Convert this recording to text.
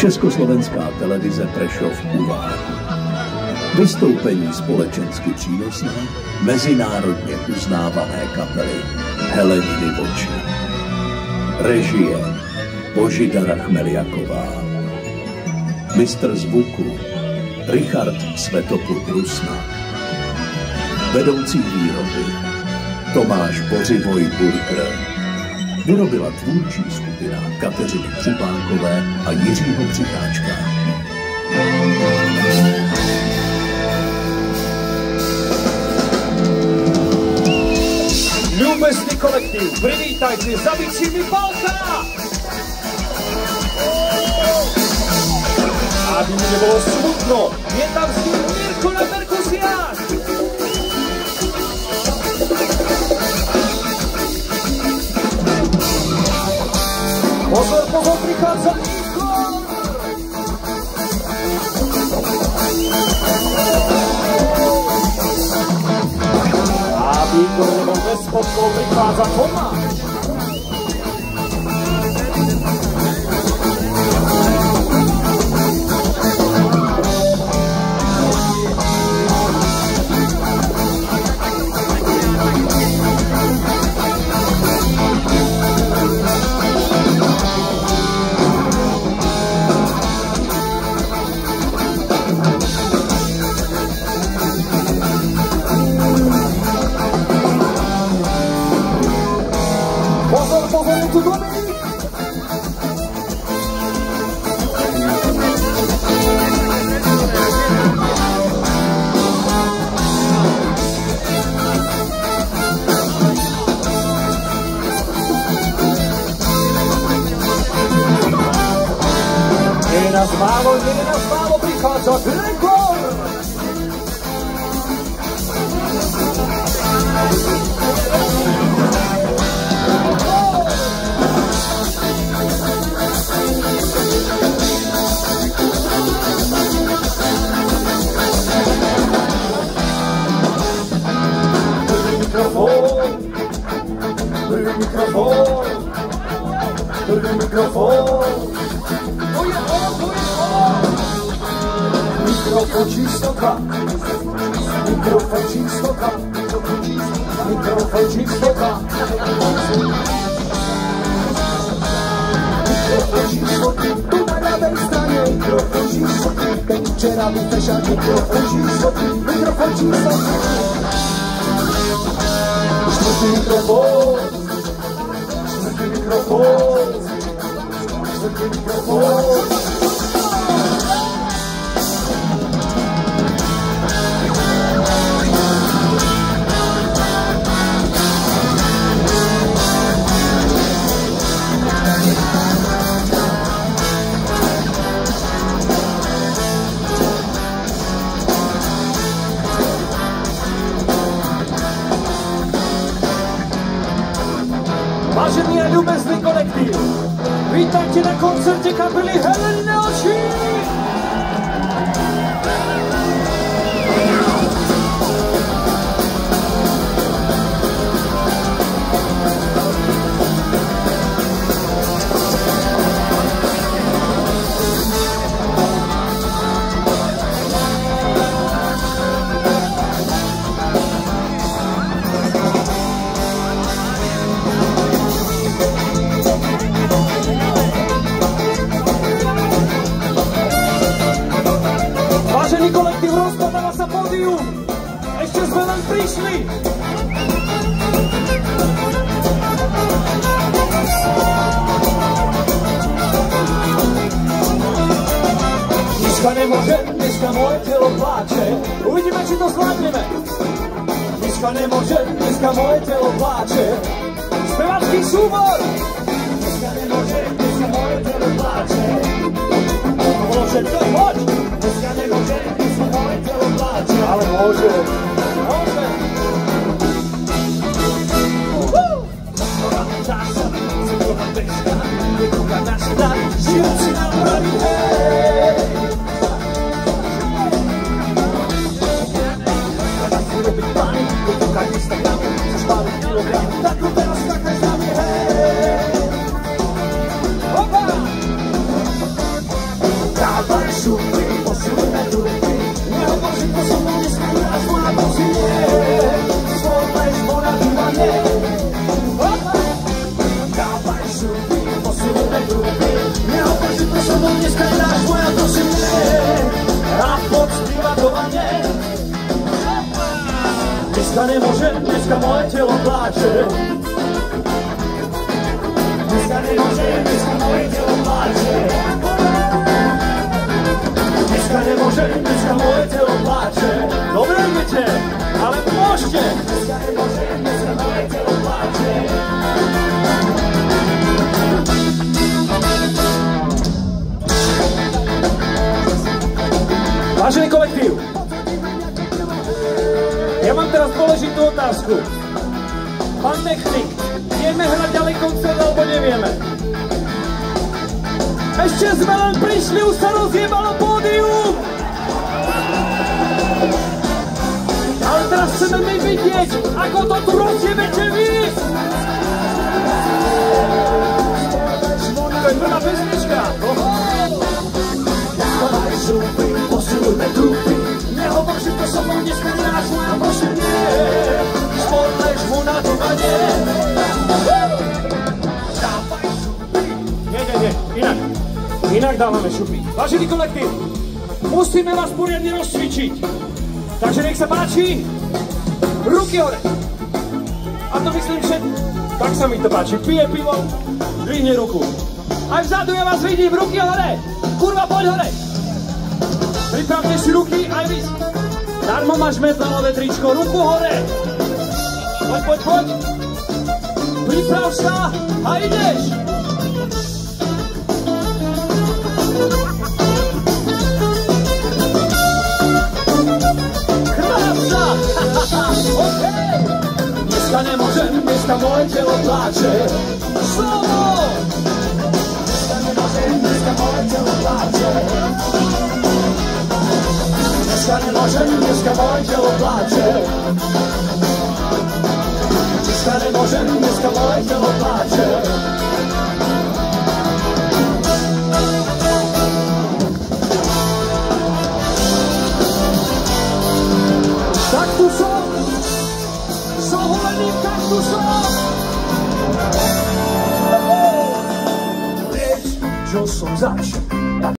Československá televize Prešov uvádí vystoupení společensky přínosné mezinárodně uznávané kapely Heleniny oči. Režie Božidara Chmeljaková. Mistr zvuku Richard Svetopluk Rusna. Vedoucí výroby Tomáš Bořivoj Burger. Vyrobila tvůrčí skupina Kateřiny Křupánkové a Jiřího Přikáčka. Ľúbezný kolektív, privítajte za bičími Balka! Aby mi nebolo smutno, je tam s ním Mirko na perkusiách! Pozor, pozor, prichádza Igor! Aby Igor nebol bez spodkov, prichádza Tomáš! Nie nás málo prichádza Gregor! Prvý mikrofón! Mikrofon číslo 2. Mikrofon číslo 2. Mikrofon číslo 2. Mikrofon číslo 3. Tu na ľavej strane. Mikrofon číslo 3. Keď včera vyfešal mikrofon číslo 3. Mikrofon číslo 3. Štvrtý mikrofon. Štvrtý mikrofon. Štvrtý mikrofon. Vážený a ľúbezný kolektív, vítajte na koncerte kapely Heleniny oči! Kolektív rozpadáva sa pódium. Ešte sme len prišli. Dneska nemôžem, dneska moje telo pláče. Uvidíme, či to zvládneme. Dneska nemôžem, dneska moje telo pláče. Spevácky súbor. Dneska nemôžem, dneska moje telo pláče. Môže to hoď. Dneska nemôžem, dneska moje telo pláče. Ale môže. Môže. Časa, si trocha bežná, je trocha našta, žijúci nám praví hej. Kada si robiť plány, je trocha Instagram, čo špáli kilogram, tak tu teraz skákaj s nami hej. Opa! dneska nedáš moja, prosím nie. A poď zpívat doma mě. Dneska nemôžem, dneska moje telo pláče. Dneska nemôžem, dneska moje telo pláče. Dneska nemôžem, dneska moje telo pláče. Dobre idete, ale môžete. Dneska nemôžem, dneska moje telo pláče. Vážený kolektív, ja mám teraz dôležitú otázku. Pán technik, vieme hrať ďalej koncert, alebo nevieme? Ešte sme len prišli, už sa rozjebalo pódium! Ale teraz chceme my vidieť, ako to tu rozjebete vy! To je prvá pesnička! Posilujme trupy, nehovor, že to so mnou nesmienáš, moja prosím nie. Spolneš mu na to vanie. Dávaj šupy. Nie, inak dávame šupy. Vážený kolektív, musíme vás poriadne rozcvičiť. Takže nech sa páči, ruky hore. A to myslím, že tak sa mi to páči. Pije pivo, dvihne ruku. Aj vzadu ja vás vidím, ruky hore. Kurva, poď hore. Pripravte si ruky, aj vy. Darmo máš metalové tričko, ruku hore. Poď. Priprav sa a ideš. Krása. OK. Dneska nemôžem, dneska moje telo pláče. Slovo. Dneska nemôžem, dneska moje telo pláče. Dneska nemôžem, dneska moje telo pláče. Dneska nemôžem, dneska moje telo pláče. Kaktusom, s oholeným kaktusom. Vieš, čo som zač?